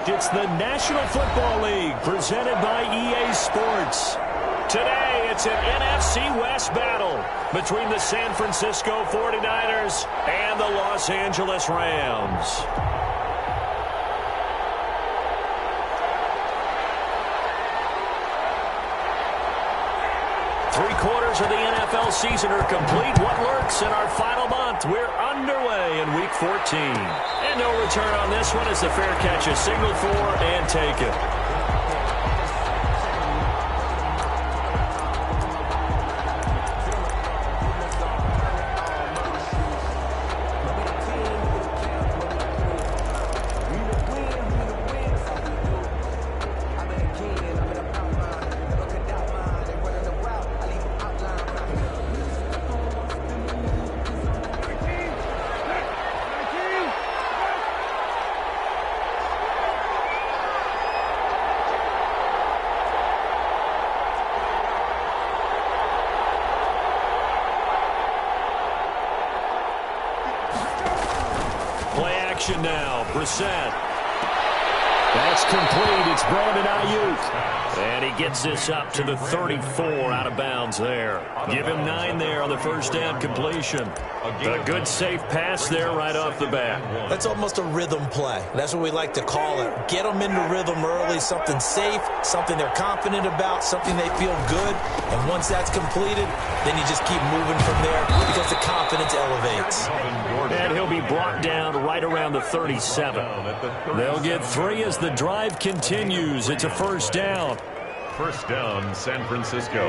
It's the National Football League presented by EA Sports. Today, it's an NFC West battle between the San Francisco 49ers and the Los Angeles Rams. Three-quarters of the NFL season are complete. What lurks in our final month? We're underway in Week 14. And no return on this one as the fair catch is signaled for and taken. Now, Brissett. That's complete. It's Brandon Ayuk. And he gets this up to the 34 out of bounds there. Give him 9 there on the first down completion. A good safe pass there right off the bat. That's almost a rhythm play. That's what we like to call it. Get them into rhythm early, something safe, something they're confident about, something they feel good. And once that's completed, then you just keep moving from there because the confidence elevates. And he'll be brought down right around the 37. They'll get 3 as the drive continues. It's a first down. First down, San Francisco.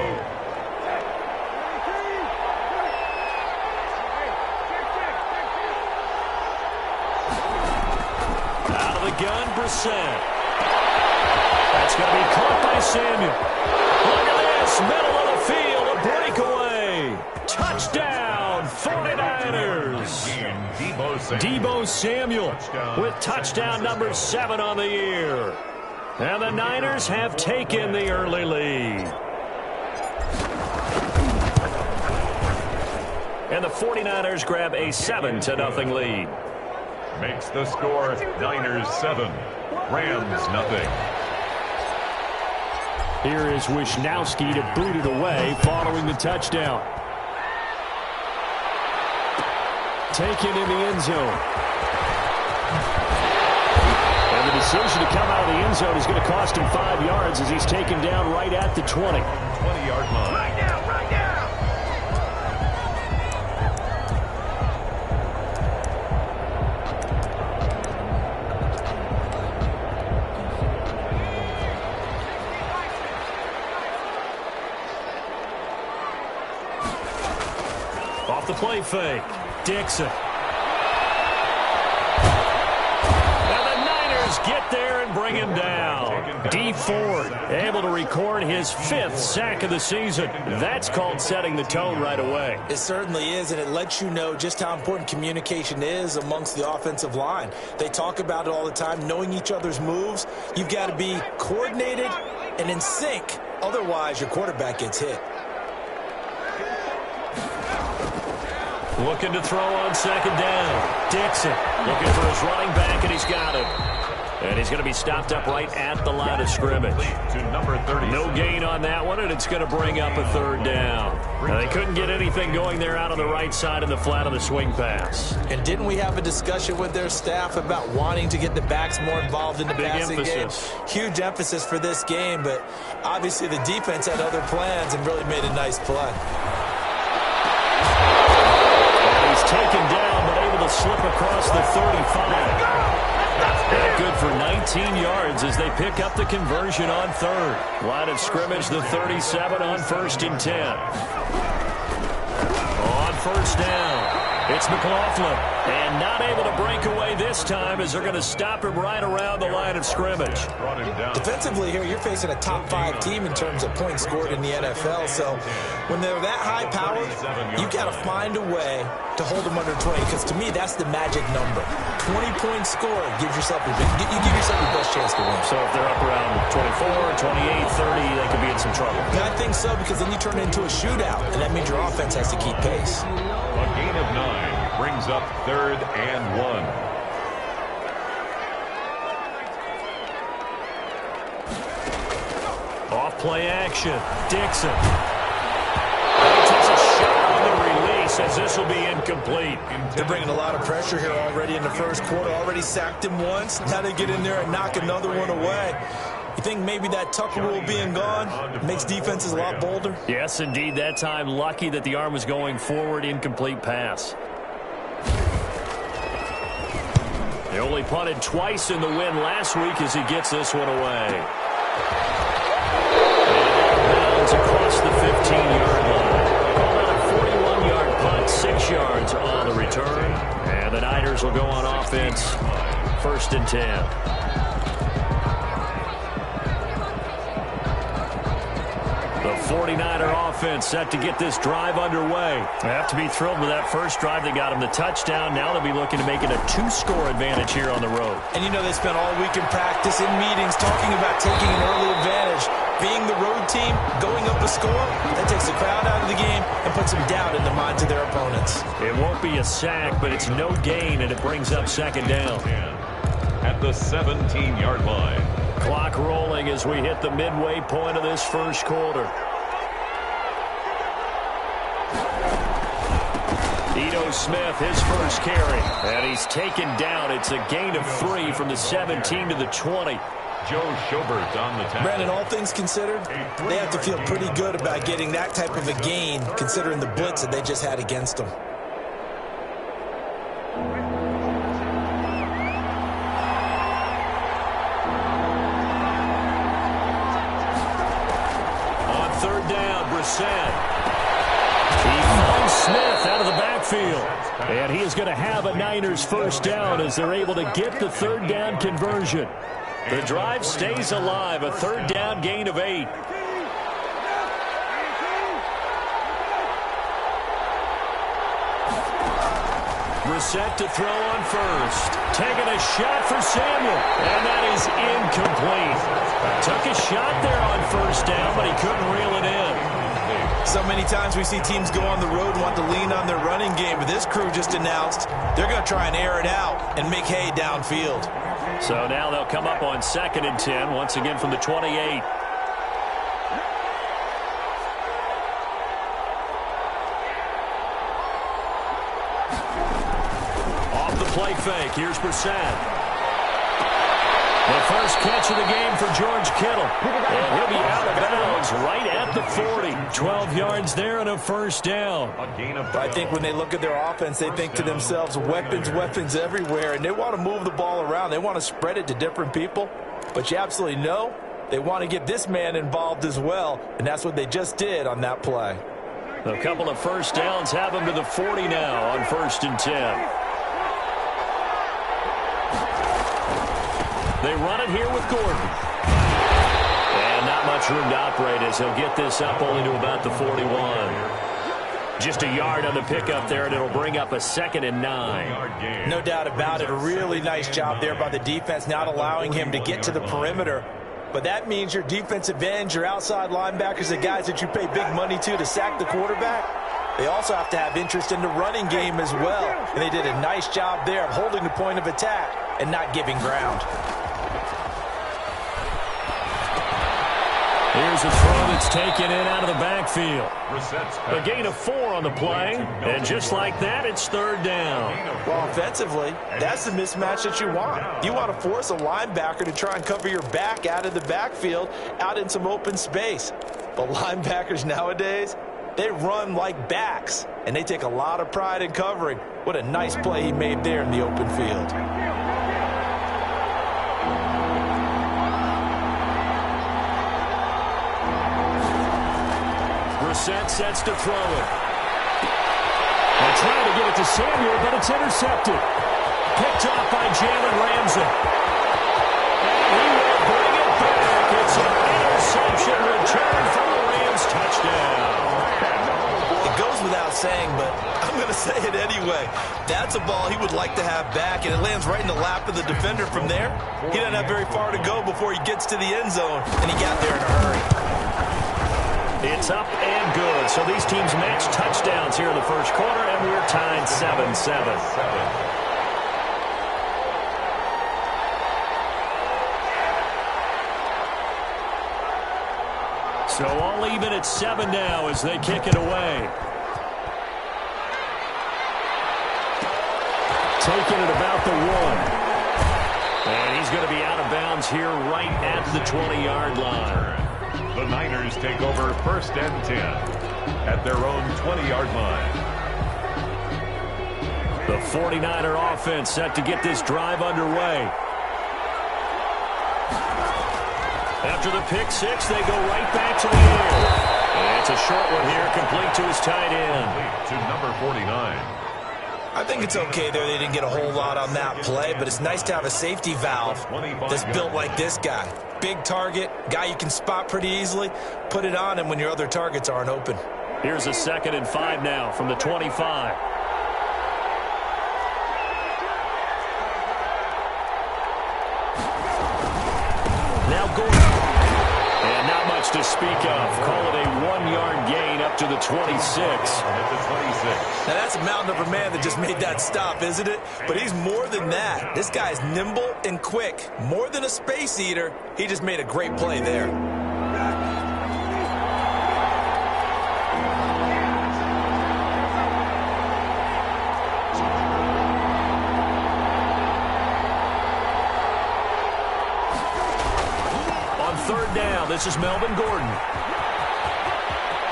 Out of the gun, Brissett. That's going to be caught by Samuel. Look at this, middle of the field, a breakaway. Touchdown, 49ers. Deebo Samuel with touchdown number 7 on the year. And the Niners have taken the early lead. And the 49ers grab a 7-0 lead. Makes the score Niners 7, Rams nothing. Here is Wisnowski to boot it away following the touchdown. Taken in the end zone. And the decision to come out of the end zone is going to cost him 5 yards as he's taken down right at the 20. 20-yard line. Right now. Off the play fake. Dixon. Get there and bring him down. D. Ford able to record his 5th sack of the season. That's called setting the tone right away. It certainly is, and it lets you know just how important communication is amongst the offensive line. They talk about it all the time, knowing each other's moves. You've got to be coordinated and in sync. Otherwise, your quarterback gets hit. Looking to throw on second down. Dixon looking for his running back, and he's got him. And he's going to be stopped up right at the line of scrimmage. To number 30. No gain on that one, and it's going to bring up a 3rd down. Now, they couldn't get anything going there out on the right side in the flat of the swing pass. And didn't we have a discussion with their staff about wanting to get the backs more involved in the passing game? Huge emphasis for this game, but obviously the defense had other plans and really made a nice play. And he's taken down, but able to slip across the 35. Good for 19 yards as they pick up the conversion on 3rd. Line of scrimmage, the 37 on 1st and 10. On 1st down, it's McLaughlin. And not able to break away this time as they're going to stop him right around the line of scrimmage. Defensively here, you're facing a top 5 team in terms of points scored in the NFL. So when they're that high powered, you've got to find a way to hold them under 20, because to me, that's the magic number. 20-point score gives yourself you give yourself your best chance to win. So if they're up around 24, 28, 30, they could be in some trouble. I think so, because then you turn it into a shootout, and that means your offense has to keep pace. A gain of 9 brings up 3rd and 1. Play action. Dixon. He takes a shot on the release as this will be incomplete. They're bringing a lot of pressure here already in the first quarter. Already sacked him once. Now they get in there and knock another one away. You think maybe that Tucker rule being gone makes defenses a lot bolder? Yes, indeed. That time, lucky that the arm was going forward. Incomplete pass. They only punted twice in the win last week as he gets this one away. And bounds across the 15-yard line. Call that a 41-yard punt, 6 yards on the return. And the Niners will go on offense, 1st and 10. The 49er offense set to get this drive underway. They have to be thrilled with that first drive that got them the touchdown. Now they'll be looking to make it a 2-score advantage here on the road. And you know they spent all week in practice, in meetings, talking about taking an early advantage. Being the road team, going up a score, that takes the crowd out of the game and puts some doubt in the minds of their opponents. It won't be a sack, but it's no gain, and it brings up 2nd down. At the 17-yard line. Clock rolling as we hit the midway point of this first quarter. Ito Smith, his first carry. And he's taken down. It's a gain of 3 from the 17 to the 20. Joe Schobert on the tackle. Brandon, all things considered, they have to feel pretty good about getting that type of a gain, considering the blitz that they just had against them. On 3rd down, Brissett. He finds Smith out of the backfield. And he is going to have a Niners 1st down as they're able to get the 3rd down conversion. The drive stays alive, a 3rd down gain of 8. Brissett to throw on 1st. Taking a shot for Samuel. And that is incomplete. Took a shot there on 1st down, but he couldn't reel it in. So many times we see teams go on the road and want to lean on their running game, but this crew just announced they're going to try and air it out and make hay downfield. So now they'll come up on 2nd and 10, once again from the 28. Off the play fake, here's Brissett. The first catch of the game for George Kittle. And he'll be out of bounds right at the 40. 12 yards there and a 1st down. I think when they look at their offense, they think to themselves, weapons, weapons everywhere, and they want to move the ball around. They want to spread it to different people. But you absolutely know they want to get this man involved as well, and that's what they just did on that play. A couple of 1st downs have them to the 40 now on 1st and 10. They run it here with Gordon. And not much room to operate as he'll get this up only to about the 41. Just a yard on the pickup there, and it'll bring up a 2nd and 9. No doubt about it. A really nice job there by the defense, not allowing him to get to the perimeter. But that means your defensive ends, your outside linebackers, the guys that you pay big money to sack the quarterback, they also have to have interest in the running game as well. And they did a nice job there of holding the point of attack and not giving ground. Here's a throw that's taken in out of the backfield. A gain of 4 on the play, and just like that, it's 3rd down. Well, offensively, that's the mismatch that you want. You want to force a linebacker to try and cover your back out of the backfield, out in some open space. But linebackers nowadays, they run like backs, and they take a lot of pride in covering. What a nice play he made there in the open field. Brissett sets to throw it. They're trying to get it to Samuel, but it's intercepted. Picked off by Jalen Ramsey. And he will bring it back. It's an interception return from the Rams. Touchdown. It goes without saying, but I'm going to say it anyway. That's a ball he would like to have back, and it lands right in the lap of the defender from there. He doesn't have very far to go before he gets to the end zone, and he got there in a hurry. It's up and good. So these teams match touchdowns here in the first quarter, and we're tied 7-7. So all even at 7 now as they kick it away. Taking it about the 1. And he's going to be out of bounds here right at the 20-yard line. The Niners take over 1st and 10 at their own 20-yard line. The 49er offense set to get this drive underway. After the pick 6, they go right back to the air. And it's a short one here, complete to his tight end. To number 49. I think it's okay there. They didn't get a whole lot on that play, but it's nice to have a safety valve that's built like this guy. Big target, guy you can spot pretty easily. Put it on him when your other targets aren't open. Here's a 2nd and 5 now from the 25. Now going. And not much to speak of. Call it a 1-yard gain up to the 26. Now that's a mountain of a man that just made that stop, isn't it? But he's more than that. This guy's nimble and quick. More than a space eater. He just made a great play there. On 3rd down, this is Melvin Gordon.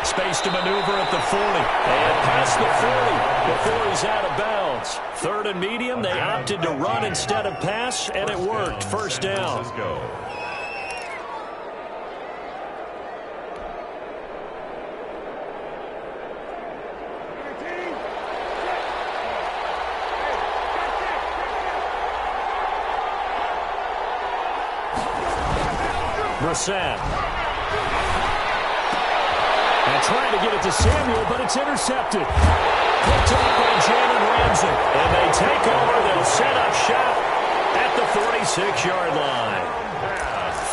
Space to maneuver at the 40. And past the 40 before he's out of bounds. 3rd and medium, they opted to run instead of pass, and it worked. 1st down. Let's go. Brissett. And trying to get it to Samuel, but it's intercepted. Picked up by Jalen Ramsey. And they take over. They'll set up shop at the 46-yard line.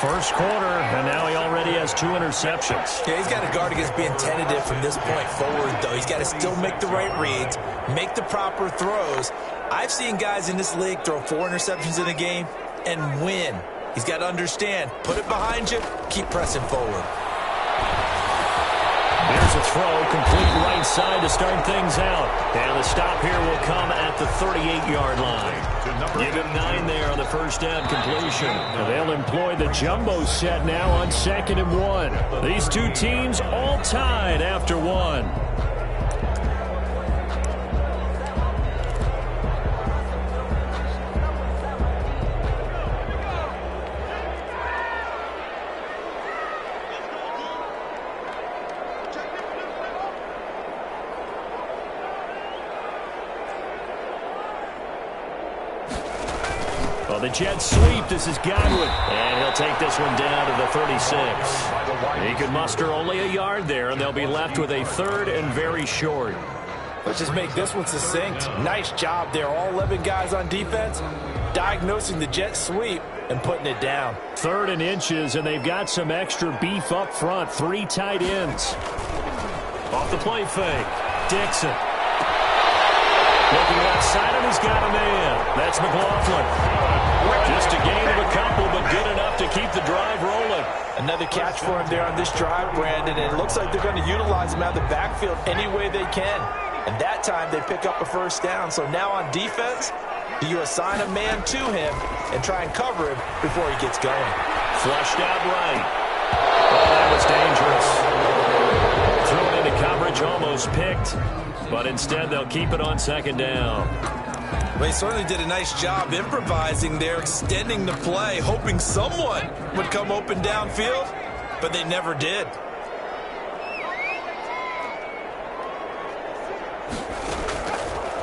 1st quarter, and now he already has 2 interceptions. Yeah, he's got to guard against being tentative from this point forward, though. He's got to still make the right reads, make the proper throws. I've seen guys in this league throw 4 interceptions in a game and win. He's got to understand, put it behind you, keep pressing forward. There's a throw, complete right side to start things out. And the stop here will come at the 38-yard line. Give him 9 there on the 1st down completion. And they'll employ the jumbo set now on 2nd and 1. These two teams all tied after 1. The jet sweep, this is Godwin. And he'll take this one down to the 36. He could muster only a yard there, and they'll be left with a 3rd and very short. Let's just make this one succinct. Nice job there. All 11 guys on defense diagnosing the jet sweep and putting it down. 3rd and inches, and they've got some extra beef up front. 3 tight ends. Off the play fake. Dixon. Looking outside, and he's got a man. That's McLaughlin. Just a gain of a couple, but good enough to keep the drive rolling. Another catch for him there on this drive, Brandon, and it looks like they're going to utilize him out of the backfield any way they can. And that time they pick up a 1st down. So now on defense, do you assign a man to him and try and cover him before he gets going? Flushed out right. Oh, that was dangerous. Thrown into coverage, almost picked. But instead, they'll keep it on 2nd down. Well, he certainly did a nice job improvising there, extending the play, hoping someone would come open downfield, but they never did.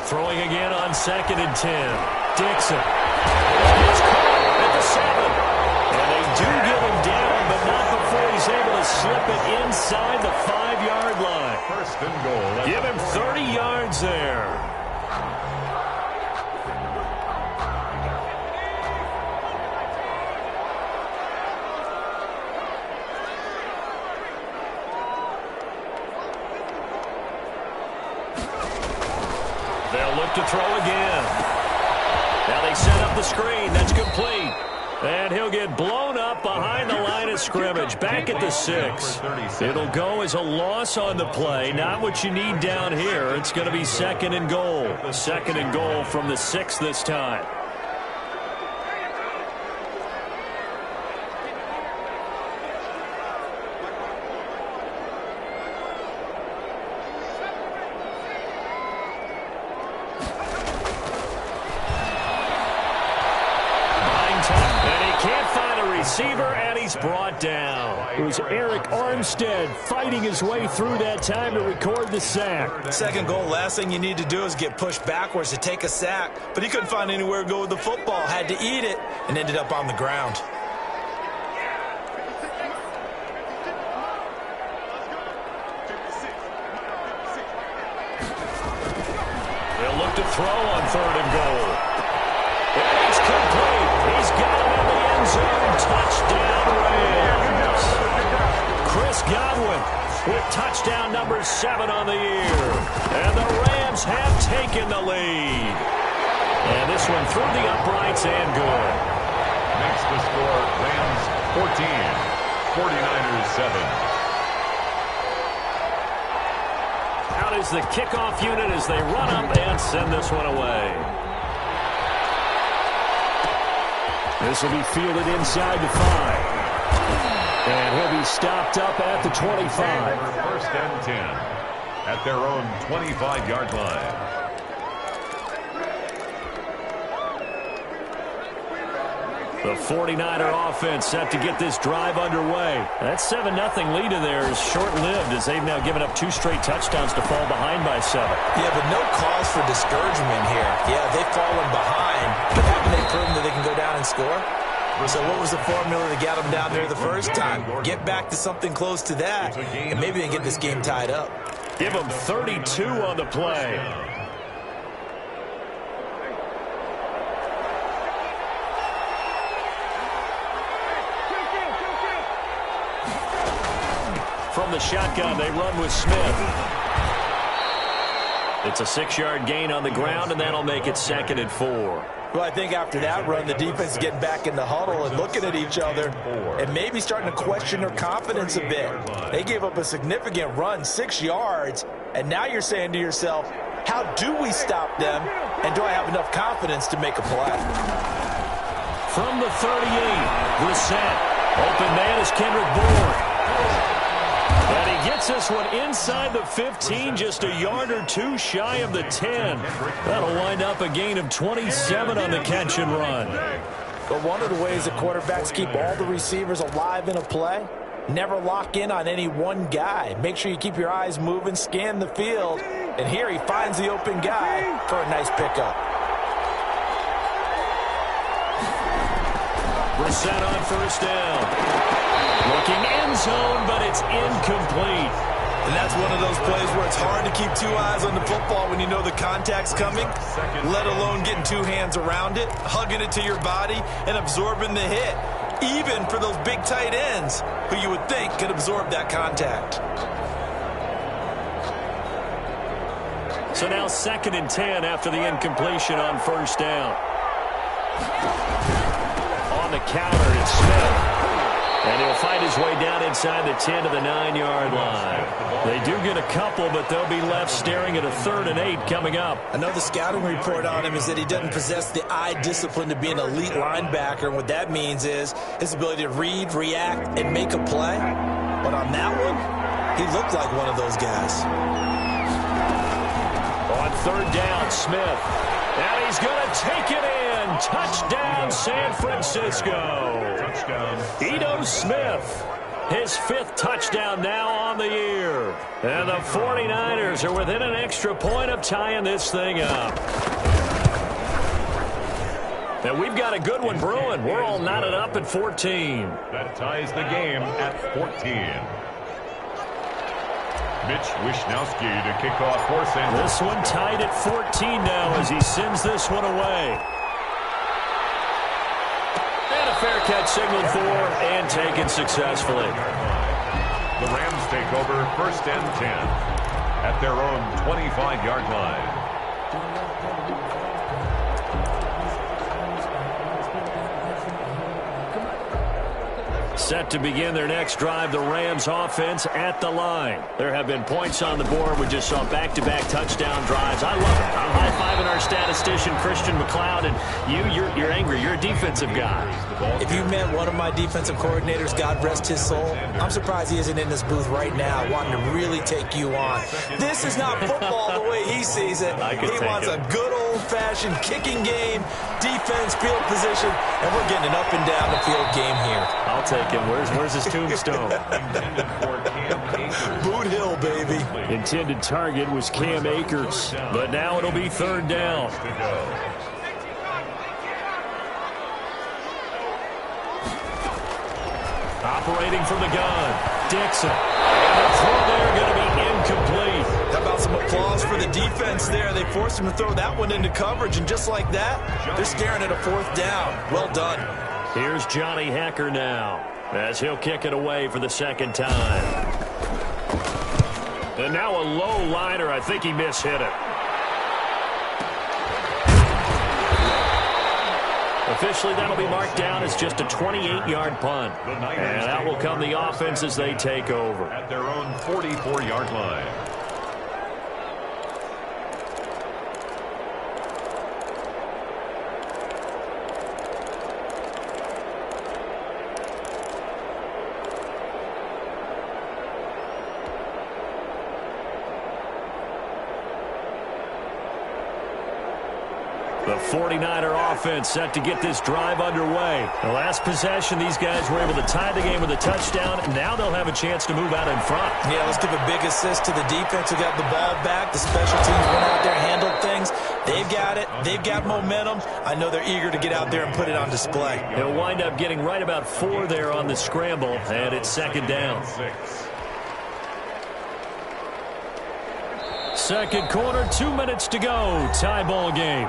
Throwing again on 2nd and 10. Dixon. It's caught at the 7. And they do get him down, but not before he's able to slip it inside the 5-yard line. 1st and goal. Give him 30 yards there. They'll look to throw again. Now they set up the screen. That's complete. And he'll get blown up behind the line of scrimmage, back at the 6. It'll go as a loss on the play. Not what you need down here. It's going to be 2nd and goal. 2nd and goal from the 6 this time. And he's brought down. It was Eric Armstead fighting his way through that time to record the sack. 2nd goal, last thing you need to do is get pushed backwards to take a sack. But he couldn't find anywhere to go with the football, had to eat it, and ended up on the ground. They'll look to throw on 3rd and goal. And it's complete. He's got it in the end zone. Touchdown, Rams. Chris Godwin with touchdown number 7 on the year. And the Rams have taken the lead. And this one through the uprights and good. Makes the score Rams 14, 49ers 7. Out is the kickoff unit as they run up and send this one away. This will be fielded inside the 5. And he'll be stopped up at the 25. 1st and 10 at their own 25-yard line. The 49er offense set to get this drive underway. That 7-0 lead of theirs is short-lived as they've now given up 2 straight touchdowns to fall behind by 7. Yeah, but no cause for discouragement here. Yeah, they've fallen behind, but haven't they proven that they can go down and score? So what was the formula that got them down there the first time? Get back to something close to that, and maybe they can get this game tied up. Give them 32 on the play. From the shotgun, they run with Smith. It's a 6-yard gain on the ground, and that'll make it 2nd and 4. Well, I think after that run, the defense is getting back in the huddle and looking at each other and maybe starting to question their confidence a bit. They gave up a significant run, 6 yards, and now you're saying to yourself, how do we stop them, and do I have enough confidence to make a play? From the 38, Brissett. Open man is Kendrick Bourne. And he gets this one inside the 15, just a yard or 2 shy of the 10. That'll wind up a gain of 27 on the catch and run. But one of the ways that quarterbacks keep all the receivers alive in a play, never lock in on any one guy. Make sure you keep your eyes moving, scan the field, and here he finds the open guy for a nice pickup. Brissett on 1st down. Looking end zone, but it's incomplete. And that's one of those plays where it's hard to keep 2 eyes on the football when you know the contact's coming, let alone getting 2 hands around it, hugging it to your body, and absorbing the hit, even for those big tight ends who you would think could absorb that contact. So now 2nd and 10 after the incompletion on 1st down. On the counter, it's Smith. And he'll find his way down inside the 10 to the 9-yard line. They do get a couple, but they'll be left staring at a 3rd and 8 coming up. Another scouting report on him is that he doesn't possess the eye discipline to be an elite linebacker. And what that means is his ability to read, react, and make a play. But on that one, he looked like one of those guys. On 3rd down, Smith. And he's going to take it in. Touchdown, San Francisco. Touchdown. Ito Smith. His 5th touchdown now on the year. And the 49ers are within an extra point of tying this thing up. And we've got a good one brewing. We're all knotted up at 14. That ties the game at 14. Mitch Wishnowsky to kick off for San Francisco. This one tied at 14 now as he sends this one away. And a fair catch signaled for and taken successfully. The Rams take over 1st and 10 at their own 25-yard line. Set to begin their next drive, the Rams offense at the line. There have been points on the board. We just saw back-to-back touchdown drives. I love it. I'm high-fiving our statistician, Christian McLeod, and you're angry. You're a defensive guy. If you met one of my defensive coordinators, God rest his soul, I'm surprised he isn't in this booth right now wanting to really take you on. This is not football the way he sees it. He wants a good old-fashioned kicking game, defense, field position, and we're getting an up-and-down the field game here. I'll take him. Where's his tombstone? Boot Hill, baby. Intended target was Cam Akers, but now it'll be third down. Operating from the gun, Dixon. And the throw there going to be incomplete. How about some applause for the defense there? They forced him to throw that one into coverage, and just like that, they're staring at a fourth down. Well done. Here's Johnny Hacker now, as he'll kick it away for the second time. And now a low liner. I think he mishit it. Officially, that'll be marked down as just a 28-yard punt. And that will come the offense as they take over. At their own 44-yard line. The 49er offense set to get this drive underway. The last possession, these guys were able to tie the game with a touchdown. Now they'll have a chance to move out in front. Yeah, let's give a big assist to the defense who got the ball back. The special teams went out there, handled things. They've got it. They've got momentum. I know they're eager to get out there and put it on display. They'll wind up getting right about 4 there on the scramble, and it's second down. Second quarter, 2 minutes to go. Tie ball game.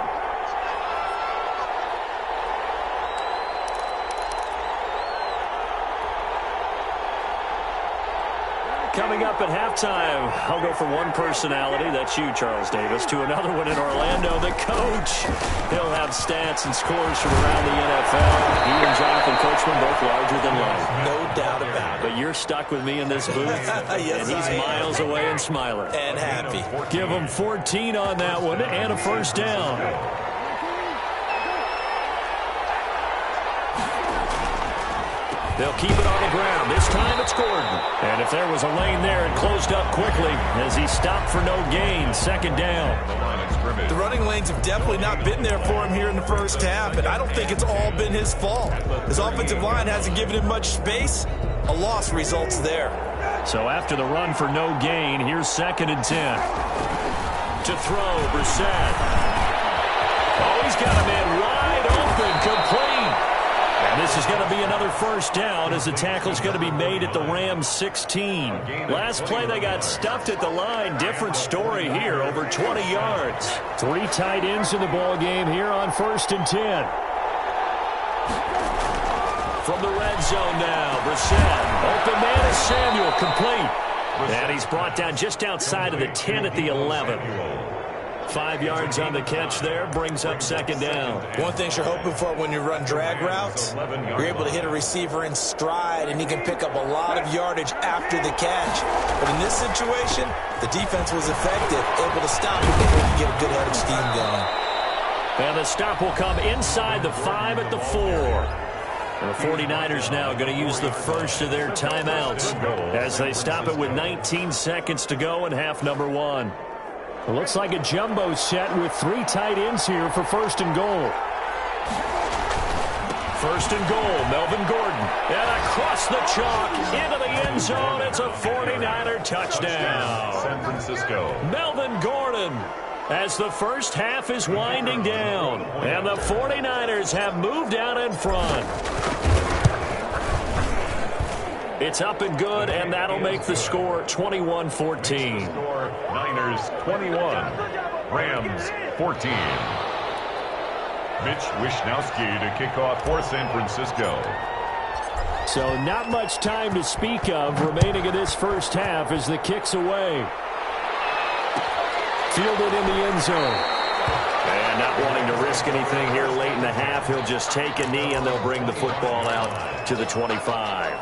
Coming up at halftime, I'll go from one personality, that's you, Charles Davis, to another one in Orlando, the coach. He'll have stats and scores from around the NFL. He and Jonathan Coachman both larger than life. No doubt about it. But you're stuck with me in this booth, yes, and he's miles away and smiling. And happy. Give him 14 on that one and a first down. They'll keep it on the ground. This time it's Gordon. And if there was a lane there, it closed up quickly as he stopped for no gain. Second down. The running lanes have definitely not been there for him here in the first half, and I don't think it's all been his fault. His offensive line hasn't given him much space. A loss results there. So after the run for no gain, here's 2nd and 10. To throw, Brissett. Oh, he's got a man wide open, complete. And this is going to be another first down as the tackle's going to be made at the Rams 16. Last play they got stuffed at the line. Different story here, over 20 yards. 3 tight ends in the ball game here on 1st and 10. From the red zone now, Brissett. Open man is Samuel, complete. And he's brought down just outside of the 10 at the 11. 5 yards on the catch there, brings up second down. One thing you're hoping for when you run drag routes, you're able to hit a receiver in stride, and he can pick up a lot of yardage after the catch. But in this situation, the defense was effective, able to stop him before he get a good head of steam going. And the stop will come inside the 5 at the 4. And the 49ers now going to use the first of their timeouts as they stop it with 19 seconds to go in half number 1. It looks like a jumbo set with 3 tight ends here for 1st and goal. 1st and goal, Melvin Gordon. And across the chalk into the end zone. It's a 49er touchdown. San Francisco. Melvin Gordon. As the first half is winding down. And the 49ers have moved out in front. It's up and good, and that'll make the score 21-14. Niners 21, Rams 14. Mitch Wishnowsky to kick off for San Francisco. So not much time to speak of remaining in this first half as the kick's away. Fielded in the end zone. And not wanting to risk anything here late in the half, he'll just take a knee and they'll bring the football out to the 25.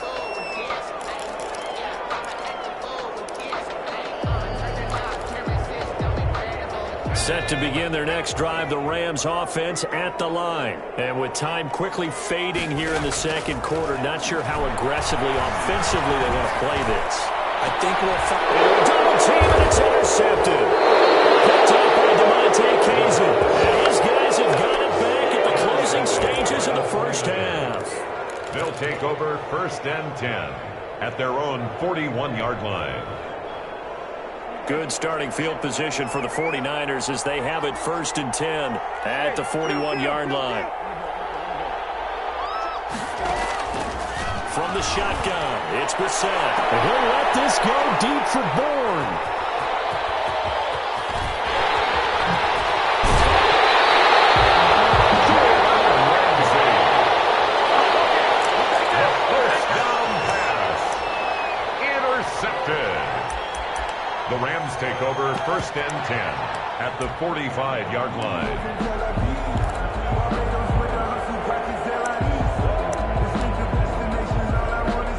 Set to begin their next drive, the Rams offense at the line. And with time quickly fading here in the second quarter, not sure how aggressively, offensively they want to play this. I think we'll find double team, and it's intercepted. Picked up by Demonte Kazin. And these guys have got it back at the closing stages of the first half. They'll take over 1st and 10 at their own 41-yard line. Good starting field position for the 49ers as they have it 1st and 10 at the 41-yard line. From the shotgun, it's Brissett. And he'll let this go deep for Bourne. The Rams take over 1st and 10 at the 45-yard line.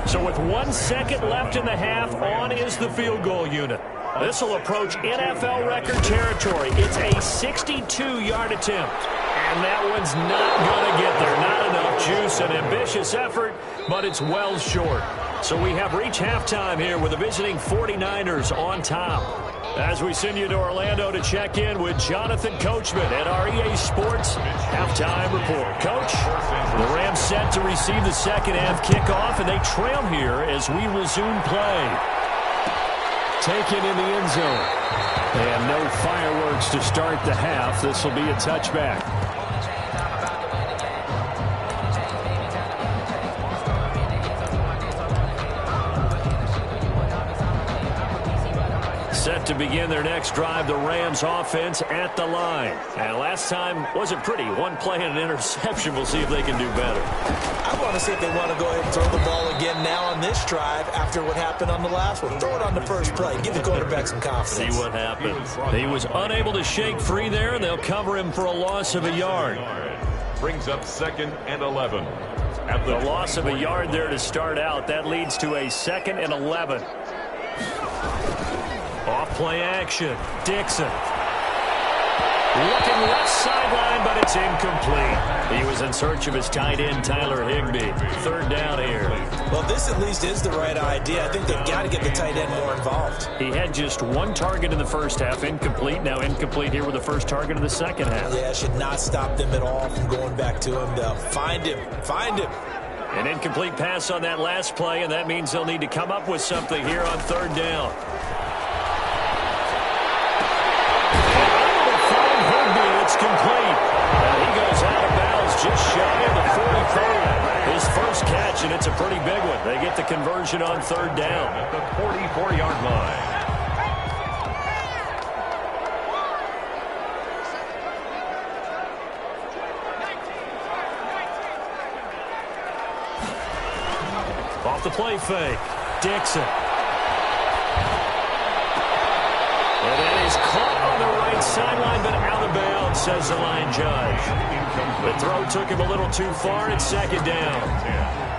So with 1 second left in the half, on is the field goal unit. This will approach NFL record territory. It's a 62-yard attempt. And that one's not going to get there. Not enough juice, an ambitious effort, but it's well short. So we have reached halftime here with the visiting 49ers on top. As we send you to Orlando to check in with Jonathan Coachman at our EA Sports Halftime Report. Coach, the Rams set to receive the second half kickoff, and they trail here as we resume play. Taken in the end zone. And no fireworks to start the half. This will be a touchback. Set to begin their next drive, the Rams offense at the line. And last time wasn't pretty. One play and an interception. We'll see if they can do better. I want to see if they want to go ahead and throw the ball again now on this drive after what happened on the last one. Throw it on the first play. Give the quarterback some confidence. See what happens. He was unable to shake free there, and they'll cover him for a loss of a yard. Brings up 2nd and 11. At the loss of a yard there to start out. That leads to a 2nd and 11. Off play action. Dixon. Looking left sideline, but it's incomplete. He was in search of his tight end, Tyler Higbee. 3rd down here. Well, this at least is the right idea. I think they've got to get the tight end more involved. He had just 1 target in the first half, incomplete. Now incomplete here with the first target in the second half. Yeah, should not stop them at all from going back to him, though. Find him. Find him. An incomplete pass on that last play, and that means they'll need to come up with something here on 3rd down. It's complete. And he goes out of bounds just shy of the 45. His first catch, and it's a pretty big one. They get the conversion on 3rd down. At the 44-yard line. Off the play fake. Dixon. And that is caught on the right sideline, but out of bounds, says the line judge. The throw took him a little too far. It's 2nd down.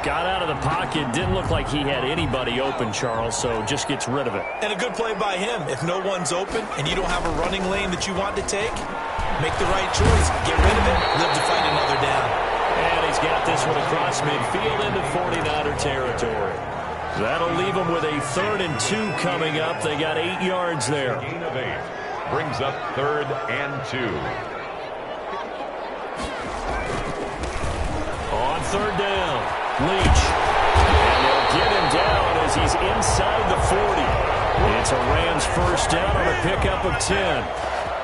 Got out of the pocket. Didn't look like he had anybody open, Charles, so just gets rid of it. And a good play by him. If no one's open and you don't have a running lane that you want to take, make the right choice. Get rid of it, live to fight another down. And he's got this one across midfield into 49er territory. That'll leave them with a 3rd and 2 coming up. They got 8 yards there. Gain of 8. Brings up 3rd and 2. On 3rd down, Leach. And they'll get him down as he's inside the 40. It's a Rams first down on a pickup of 10.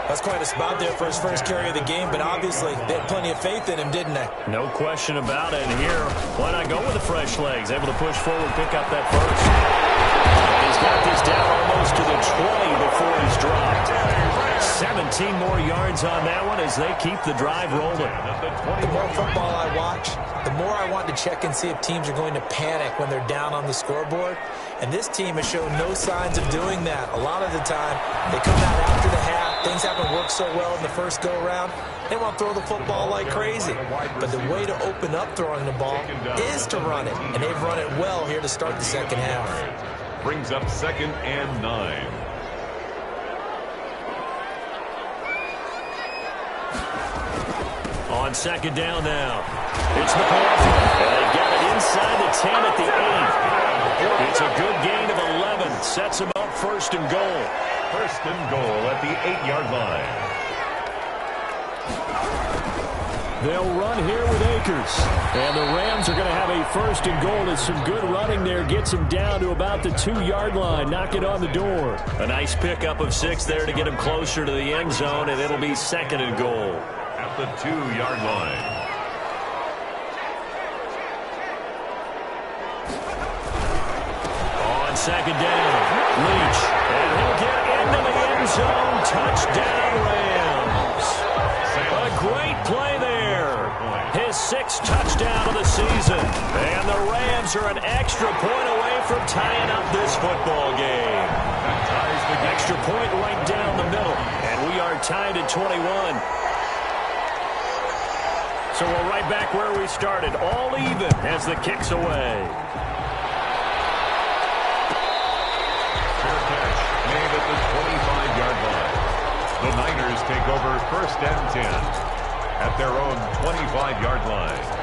That's quite a spot there for his first carry of the game, but obviously they had plenty of faith in him, didn't they? No question about it. And here, why not go with the fresh legs? Able to push forward, pick up that first. He's got this down almost to the 20 before he's dropped. 17 more yards on that one as they keep the drive rolling. The more football I watch, the more I want to check and see if teams are going to panic when they're down on the scoreboard. And this team has shown no signs of doing that. A lot of the time, they come out after the half. Things haven't worked so well in the first go-around. They want to throw the football like crazy. But the way to open up throwing the ball is to run it. And they've run it well here to start the second half. Brings up 2nd and 9. On 2nd down now. It's McLaughlin. And they got it inside the 10 at the 8. It's a good gain of 11. Sets them up 1st and goal. 1st and goal at the 8-yard line. They'll run here with Akers. And the Rams are going to have a 1st and goal as some good running there gets them down to about the 2-yard line. Knock it on the door. A nice pickup of 6 there to get him closer to the end zone, and it'll be 2nd and goal. At the 2-yard line. On 2nd down, Leach. And he'll get into the end zone. Touchdown, Rams. A great play there. His 6th touchdown of the season. And the Rams are an extra point away from tying up this football game. Extra point right down the middle. And we are tied at 21. So we're right back where we started, all even as the kick's away. Fair catch made at the 25-yard line. The Niners take over 1st and 10 at their own 25-yard line.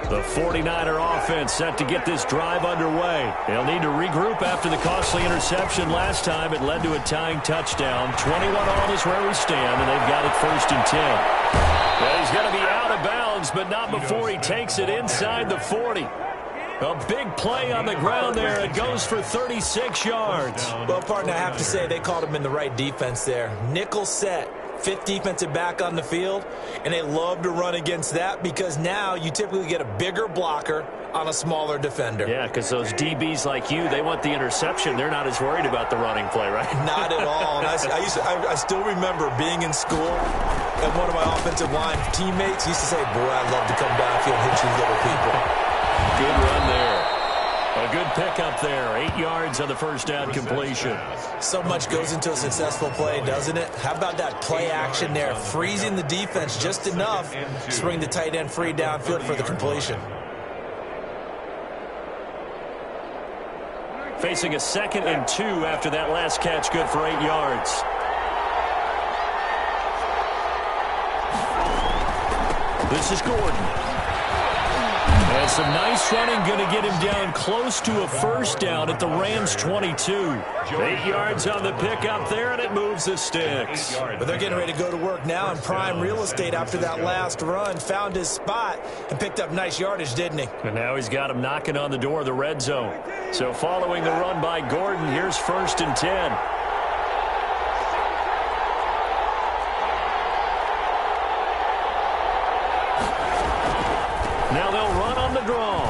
The 49er offense set to get this drive underway. They'll need to regroup after the costly interception last time. It led to a tying touchdown. 21 all is where we stand, and they've got it 1st and 10. Well, he's going to be out of bounds, but not before he takes it inside the 40. A big play on the ground there. It goes for 36 yards. Well, partner, I have to say they called him in the right defense there. Nickel set. 5th defensive back on the field, and they love to run against that because now you typically get a bigger blocker on a smaller defender. Yeah, because those DBs like you, they want the interception. They're not as worried about the running play, right? Not at all. And I still remember being in school, and one of my offensive line teammates used to say, boy, I'd love to come downfield and hit you little people. Good run there. A good pickup there. 8 yards on the 1st down completion. So much goes into a successful play, doesn't it? How about that play action there? Freezing the defense just enough to bring the tight end free downfield for the completion. Facing a 2nd and 2 after that last catch, good for 8 yards. This is Gordon. And some nice running, going to get him down close to a 1st down at the Rams 22. 8 yards on the pickup there, and it moves the sticks. But they're getting ready to go to work now in prime real estate after that last run. Found his spot and picked up nice yardage, didn't he? And now he's got him knocking on the door of the red zone. So following the run by Gordon, here's 1st and 10. Now they'll run on the draw.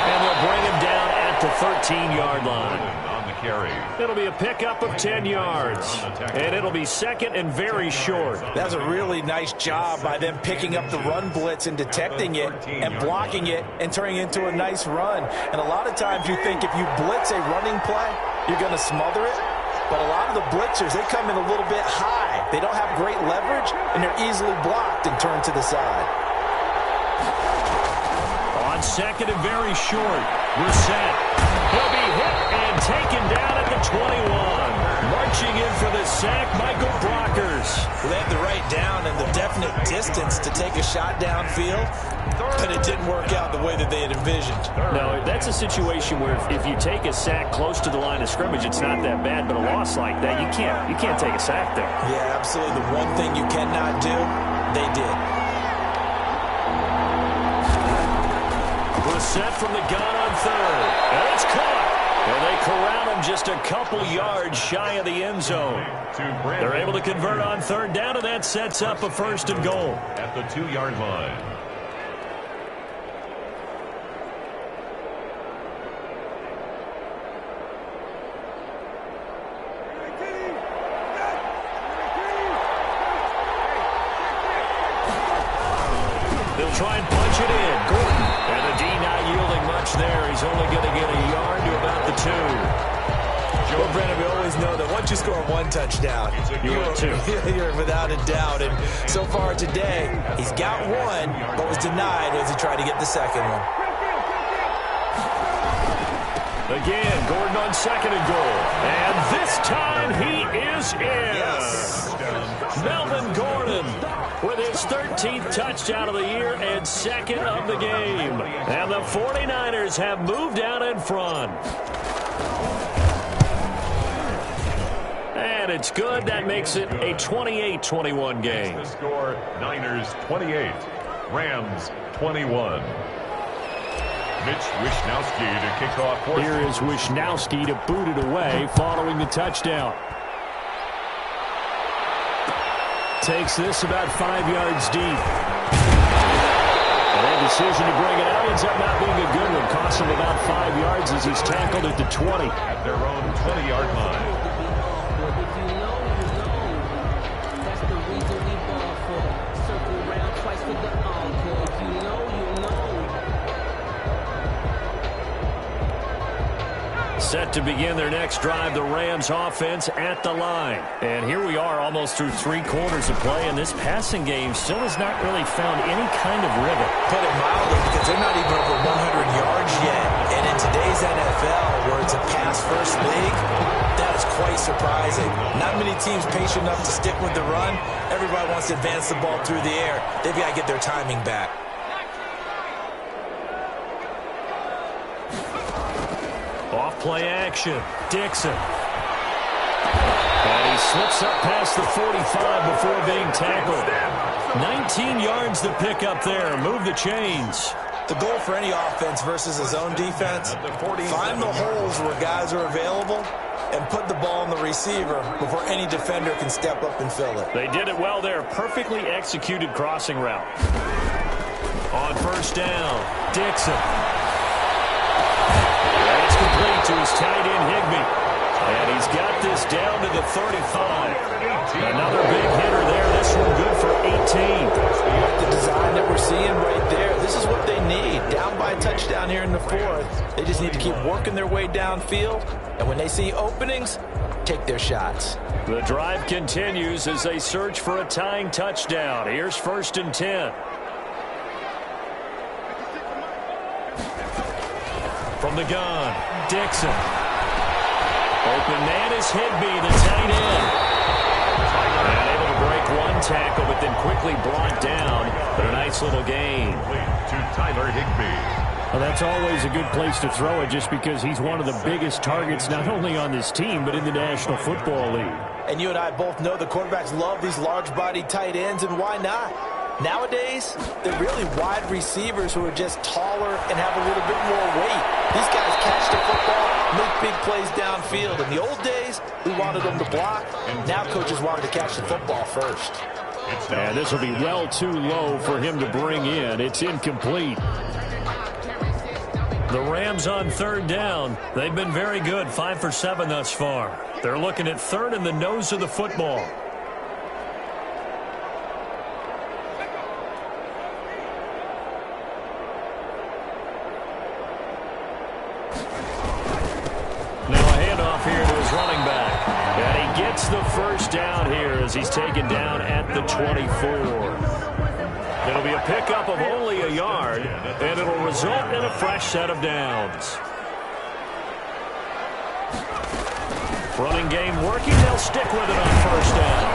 And they'll bring him down at the 13-yard line. On the carry. It'll be a pickup of 10 yards. And it'll be 2nd and very short. That's a really nice job by them picking up the run blitz and detecting it and blocking it and turning it into a nice run. And a lot of times you think if you blitz a running play, you're going to smother it. But a lot of the blitzers, they come in a little bit high. They don't have great leverage, and they're easily blocked and turned to the side. On 2nd and very short, Brissett. He'll be hit and taken down at the 21. Marching in for the sack, Michael Brockers. Well, they had the right down and the definite distance to take a shot downfield, but it didn't work out the way that they had envisioned. No, that's a situation where if you take a sack close to the line of scrimmage, it's not that bad, but a loss like that, you can't take a sack there. Yeah, absolutely. The one thing you cannot do, they did. Brissett from the gun on 3rd. And it's caught. And they corral him just a couple yards shy of the end zone. They're able to convert on third down, and that sets up a 1st and goal. At the 2-yard line. They'll try and punch it in. Gordon. And the D not yielding much there. He's only going to get a yard to about the 2. Well, Brennan, we always know that once you score 1 touchdown, you're without a doubt. And so far today, he's got 1, but was denied as he tried to get the second one. Again, Gordon on 2nd and goal. And this time he is in. Yes. Melvin Gordon with his 13th touchdown of the year and 2nd of the game. And the 49ers have moved out in front. And it's good. That makes it a 28-21 game. The score, Niners 28, Rams 21. Mitch Wishnowsky to kick off. Here is Wishnowsky to boot it away following the touchdown. Takes this about 5 yards deep. And that decision to bring it out ends up not being a good one. Costs him about 5 yards as he's tackled at the 20. At their own 20-yard line. Set to begin their next drive, the Rams offense at the line. And here we are almost through 3 quarters of play, and this passing game still has not really found any kind of rhythm. Put it mildly, because they're not even over 100 yards yet. And in today's NFL, where it's a pass-first league, that is quite surprising. Not many teams patient enough to stick with the run. Everybody wants to advance the ball through the air. They've got to get their timing back. Off play action. Dixon. And he slips up past the 45 before being tackled. 19 yards to pick up there. Move the chains. The goal for any offense versus his own defense, find the holes where guys are available and put the ball on the receiver before any defender can step up and fill it. They did it well there. Perfectly executed crossing route. On 1st down, Dixon. It's complete to his tight end, Higbee. And he's got this down to the 35. Another big hitter there. This one good for 18. The design that we're seeing right there, this is what they need. Down by a touchdown here in the 4th. They just need to keep working their way downfield. And when they see openings, take their shots. The drive continues as they search for a tying touchdown. Here's 1st and 10. From the gun, Dixon. Open man is Higbee, the tight end. And able to break 1 tackle, but then quickly brought down. But a nice little gain. To Tyler Higbee. Well, that's always a good place to throw it just because he's one of the biggest targets not only on this team, but in the National Football League. And you and I both know the quarterbacks love these large-bodied tight ends, and why not? Nowadays, they're really wide receivers who are just taller and have a little bit more weight. These guys catch the football, make big plays downfield. In the old days, we wanted them to block. Now coaches wanted to catch the football first. And this will be well too low for him to bring in. It's incomplete. The Rams on 3rd down. They've been very good, 5 for 7 thus far. They're looking at 3rd and the nose of the football. Running back. And he gets the 1st down here as he's taken down at the 24. It'll be a pickup of only a yard, and it'll result in a fresh set of downs. Running game working. They'll stick with it on 1st down.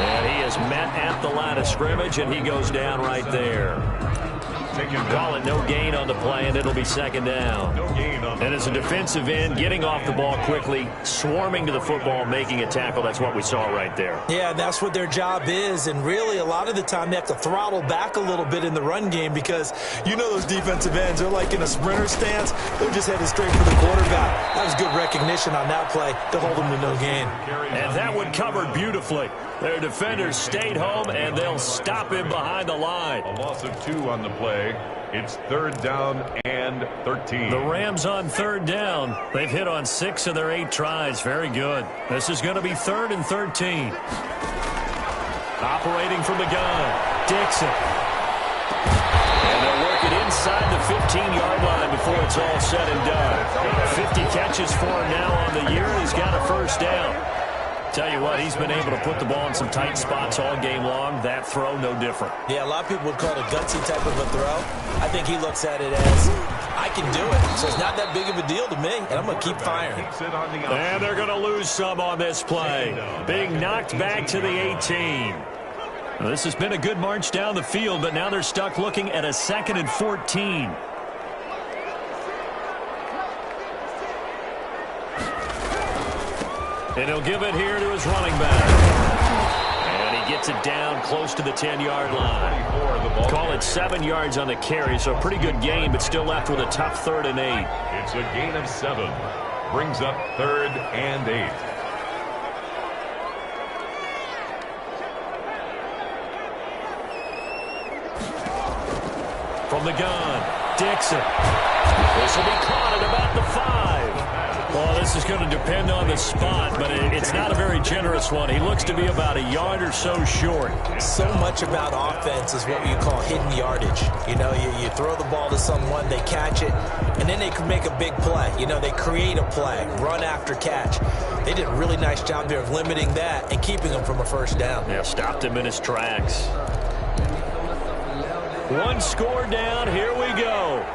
And he is met at the line of scrimmage, and he goes down right there. Call it no gain on the play, and it'll be second down. No gain on the And as a defensive end, getting off the ball quickly, swarming to the football, making a tackle, that's what we saw right there. Yeah, that's what their job is, and really a lot of the time they have to throttle back a little bit in the run game because you know those defensive ends, they're like in a sprinter stance. They're just headed straight for the quarterback. That was good recognition on that play to hold them to no gain. And that one covered beautifully. Their defenders stayed home, and they'll stop him behind the line. A loss of 2 on the play. It's third down and 13. The Rams on third down. They've hit on 6 of their 8 tries. Very good. This is going to be 3rd and 13. Operating from the gun, Dixon. And they'll work it inside the 15-yard line before it's all said and done. 50 catches for him now on the year, and he's got a first down. Tell you what, he's been able to put the ball in some tight spots all game long. That throw, no different. Yeah, a lot of people would call it a gutsy type of a throw. I think he looks at it as, I can do it. So it's not that big of a deal to me, and I'm going to keep firing. And they're going to lose some on this play. Being knocked back to the 18. Well, this has been a good march down the field, but now they're stuck looking at a 2nd and 14. And he'll give it here to his running back. And he gets it down close to the 10-yard line. Call it 7 yards on the carry, so a pretty good gain, but still left with a tough 3rd and 8. It's a gain of 7. Brings up 3rd and 8. From the gun, Dixon. This will be caught at about the 5. Well, this is going to depend on the spot, but it's not a very generous one. He looks to be about a yard or so short. So much about offense is what you call hidden yardage. You know, you throw the ball to someone, they catch it, and then they can make a big play. You know, they create a play, run after catch. They did a really nice job there of limiting that and keeping him from a first down. Yeah, stopped him in his tracks. One score down. Here we go.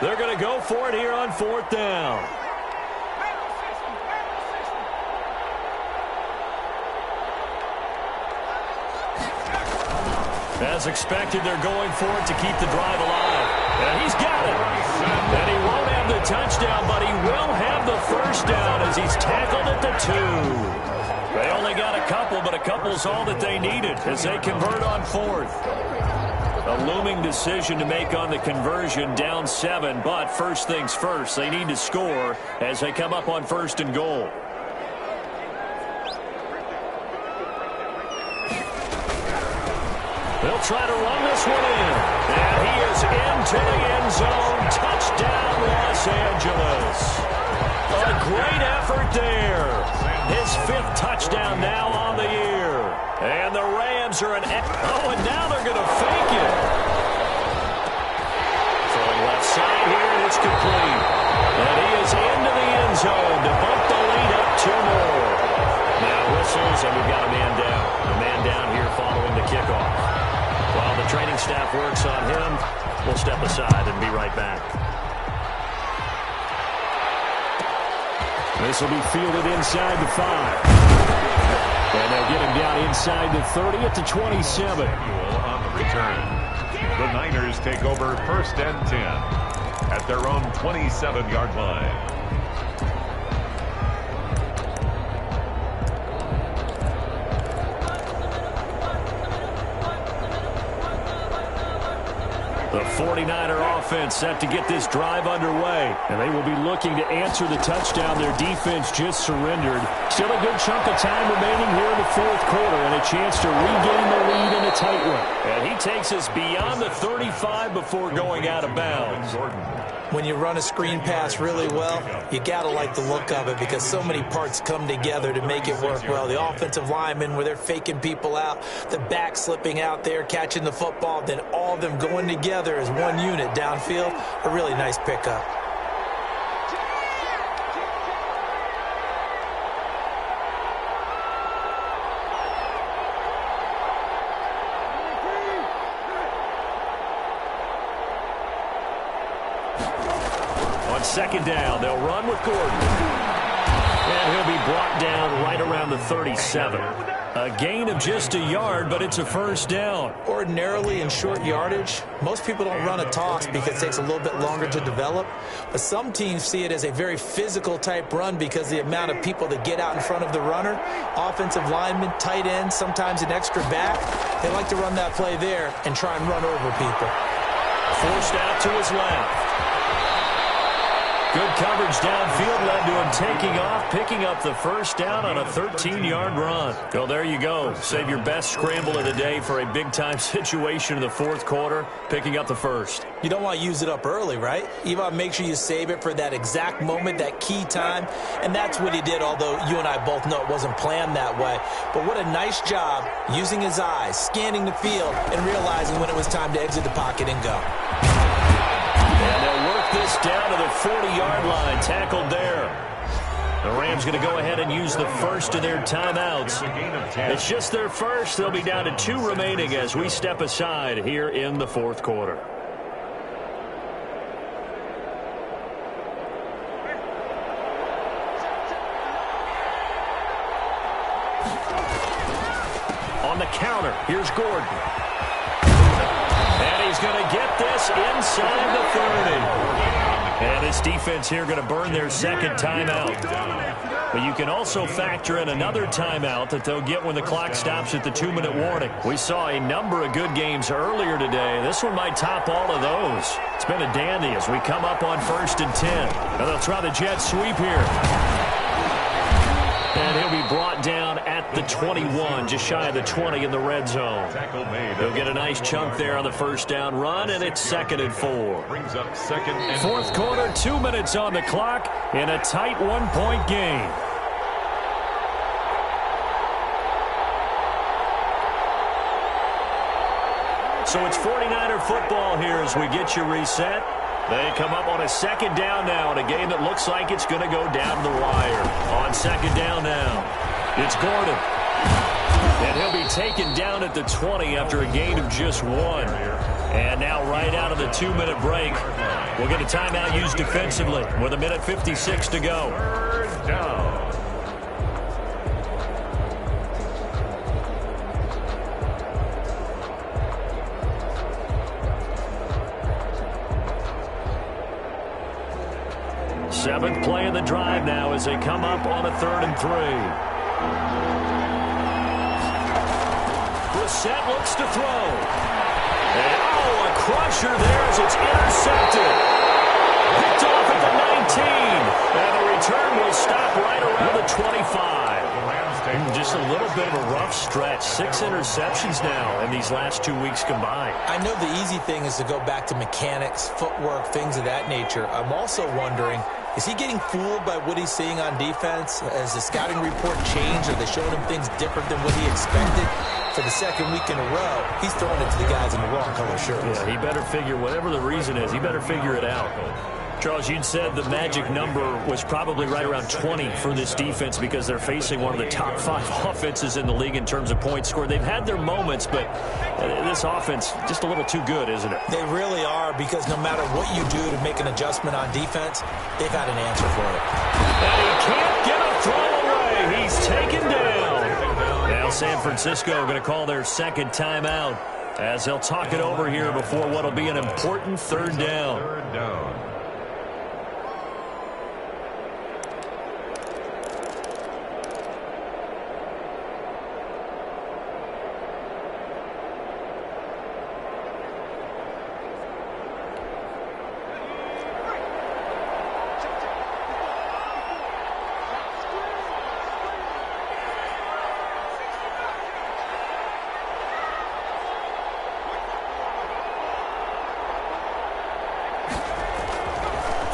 They're going to go for it here on 4th down. As expected, they're going for it to keep the drive alive. And he's got it. And he won't have the touchdown, but he will have the first down as he's tackled at the 2. They only got a couple, but a couple's all that they needed as they convert on 4th. A looming decision to make on the conversion, down 7, but first things first, they need to score as they come up on 1st and goal. They'll try to run this one in. And he is into the end zone. Touchdown, Los Angeles. A great effort there. His 5th touchdown now on the year. And the Rams are and now they're going to fake it. Throwing left side here, and it's complete. And he is into the end zone to bump the lead up 2 more. Now whistles, and we've got a man down. A man down here following the kickoff. While the training staff works on him, we'll step aside and be right back. This will be fielded inside the 5. And they'll get him down inside the 30 at the 27. On the return. The Niners take over 1st and 10 at their own 27-yard line. The 49er offense set to get this drive underway. And they will be looking to answer the touchdown their defense just surrendered. Still a good chunk of time remaining here in the 4th quarter and a chance to regain the lead in a tight one. And he takes us beyond the 35 before going out of bounds. When you run a screen pass really well, you got to like the look of it because so many parts come together to make it work well. The offensive linemen, where they're faking people out, the back slipping out there, catching the football, then all of them going together as one unit downfield, a really nice pickup. On 2nd down, they'll run with Gordon. And he'll be brought down right around the 37. A gain of just a yard, but it's a first down. Ordinarily in short yardage, most people don't run a toss because it takes a little bit longer to develop. But some teams see it as a very physical type run because the amount of people that get out in front of the runner, offensive linemen, tight ends, sometimes an extra back, they like to run that play there and try and run over people. Forced out to his left. Good coverage downfield led to him taking off, picking up the first down on a 13-yard run. Well, there you go. Save your best scramble of the day for a big-time situation in the fourth quarter, picking up the first. You don't want to use it up early, right? You want to make sure you save it for that exact moment, that key time, and that's what he did, although you and I both know it wasn't planned that way. But what a nice job using his eyes, scanning the field, and realizing when it was time to exit the pocket and go. And they'll work this down to the 40-yard line, tackled there. The Rams going to go ahead and use the first of their timeouts. It's just their first. They'll be down to 2 remaining as we step aside here in the fourth quarter. On the counter, here's Gordon. And he's going to get this inside the 30. And this defense here going to burn their second timeout. But you can also factor in another timeout that they'll get when the clock stops at the 2-minute warning. We saw a number of good games earlier today. This one might top all of those. It's been a dandy as we come up on 1st and 10. And they'll try the jet sweep here. And he'll be brought down at the 21, just shy of the 20 in the red zone. He'll get a nice chunk there on the first down run, and it's 2nd and 4. Brings up 2nd and 4. Fourth quarter, 2 minutes on the clock in a tight 1-point game. So it's 49er football here as we get you reset. They come up on a 2nd down now in a game that looks like it's going to go down the wire. On 2nd down now, it's Gordon. And he'll be taken down at the 20 after a gain of just 1. And now right out of the 2-minute break, we'll get a timeout used defensively with 1:56 to go. 3rd down. Seventh play of the drive now as they come up on a 3rd and 3. Brissett looks to throw. And, a crusher there as it's intercepted. Picked off at the 19. And the return will stop right around the 25. Just a little bit of a rough stretch. 6 interceptions now in these last 2 weeks combined. I know the easy thing is to go back to mechanics, footwork, things of that nature. I'm also wondering, is he getting fooled by what he's seeing on defense? Has the scouting report changed? Are they showing him things different than what he expected? For the 2nd week in a row, he's throwing it to the guys in the wrong color shirts. Yeah, he better figure, whatever the reason is, he better figure it out. Charles, you'd said the magic number was probably right around 20 for this defense because they're facing one of the top 5 offenses in the league in terms of points scored. They've had their moments, but this offense just a little too good, isn't it? They really are, because no matter what you do to make an adjustment on defense, they've got an answer for it. And he can't get a throw away. He's taken down. Now San Francisco going to call their 2nd timeout as they'll talk it over here before what will be an important 3rd down. 3rd down.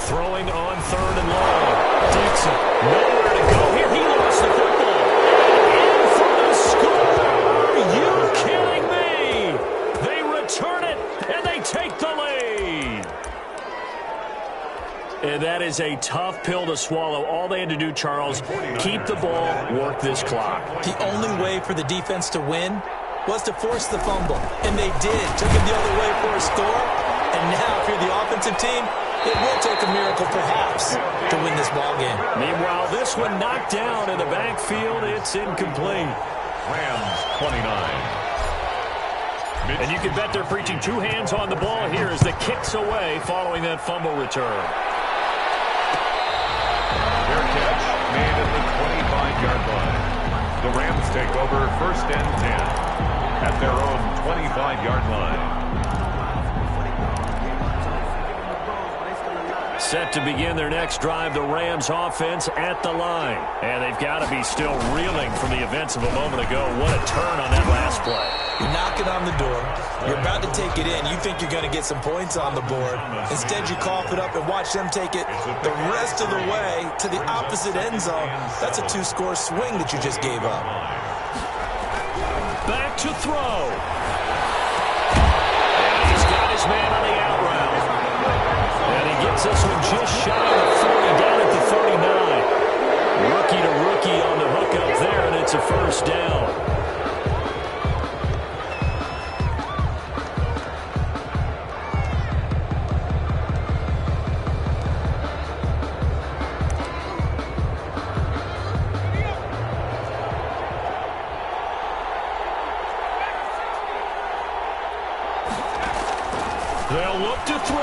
Throwing on 3rd and long. Dixon, nowhere to go here. He lost the football. In for the score. Are you kidding me? They return it, and they take the lead. And that is a tough pill to swallow. All they had to do, Charles, keep the ball, work this clock. The only way for the defense to win was to force the fumble, and they did. Took it the other way for a score, and now if you're the offensive team, it will take a miracle, perhaps, to win this ball game. Meanwhile, this one knocked down in the backfield. It's incomplete. Rams 29. And you can bet they're preaching two hands on the ball here as the kick's away following that fumble return. Their catch made at the 25-yard line. The Rams take over 1st and 10 at their own 25-yard line. Set to begin their next drive, the Rams offense at the line. And they've got to be still reeling from the events of a moment ago. What a turn on that last play. You're knocking on the door. You're about to take it in. You think you're going to get some points on the board. Instead, you cough it up and watch them take it the rest of the way to the opposite end zone. That's a two-score swing that you just gave up. Back to throw. And he's got his man on the out route. And he gets this one just shy of the 40, down at the 39. Rookie to rookie on the hook up there, and it's a first down. They'll look to throw.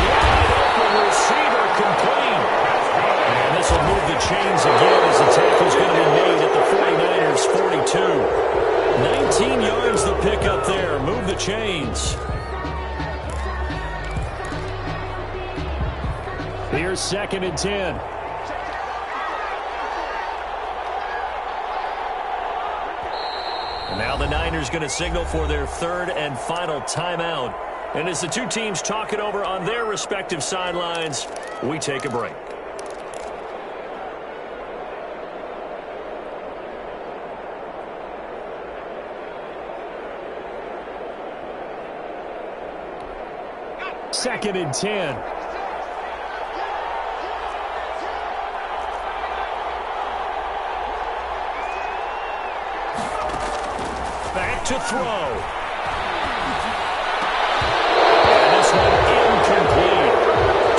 Wide open receiver complete. And this will move the chains again as the tackle's going to be made at the 49ers 42. 19 yards the pick up there. Move the chains. Here's 2nd and 10. Now the Niners going to signal for their 3rd and final timeout. And as the two teams talk it over on their respective sidelines, we take a break. Second and 10. To throw. And this one incomplete.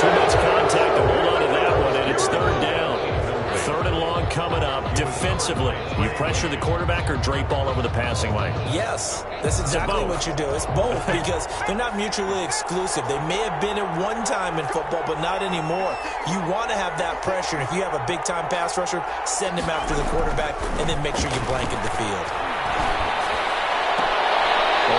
Too much contact to hold on to that one, and it's 3rd down. 3rd and long coming up. Defensively, you pressure the quarterback or drape all over the passing lane? Yes, that's exactly what you do. It's both because they're not mutually exclusive. They may have been at one time in football, but not anymore. You want to have that pressure. If you have a big-time pass rusher, send him after the quarterback, and then make sure you blanket the field.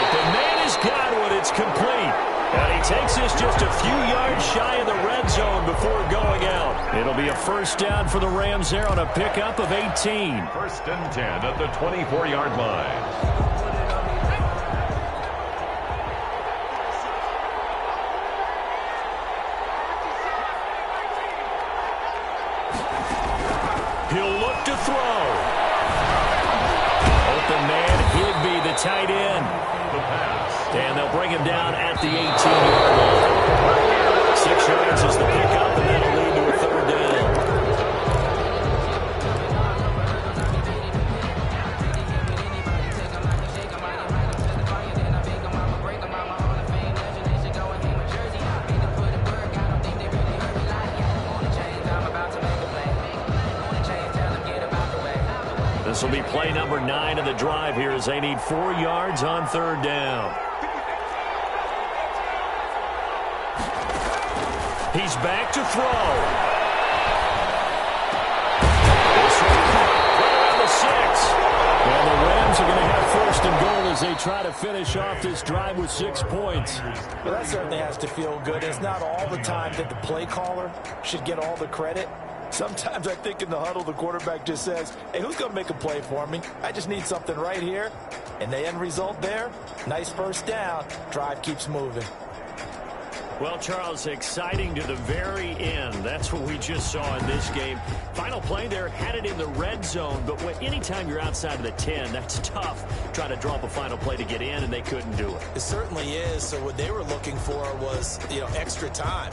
The man has got one. It's complete. And he takes this just a few yards shy of the red zone before going out. It'll be a first down for the Rams there on a pickup of 18. 1st and 10 at the 24-yard line. He'll look to throw. Open man, Higbee, the tight end. And they'll bring him down at the 18-yard line. 6 yards is the pickup, and that'll lead to a 3rd down. This will be play number 9 of the drive here as they need 4 yards on 3rd down. He's back to throw. This one right around the 6. And the Rams are going to have 1st and goal as they try to finish off this drive with 6 points. Well, that certainly has to feel good. It's not all the time that the play caller should get all the credit. Sometimes I think in the huddle, the quarterback just says, hey, who's going to make a play for me? I just need something right here. And the end result there, nice first down. Drive keeps moving. Well, Charles, exciting to the very end. That's what we just saw in this game. Final play there, had it in the red zone, but anytime you're outside of the 10, that's tough. Try to draw up a final play to get in, and they couldn't do it. It certainly is. So what they were looking for was, extra time.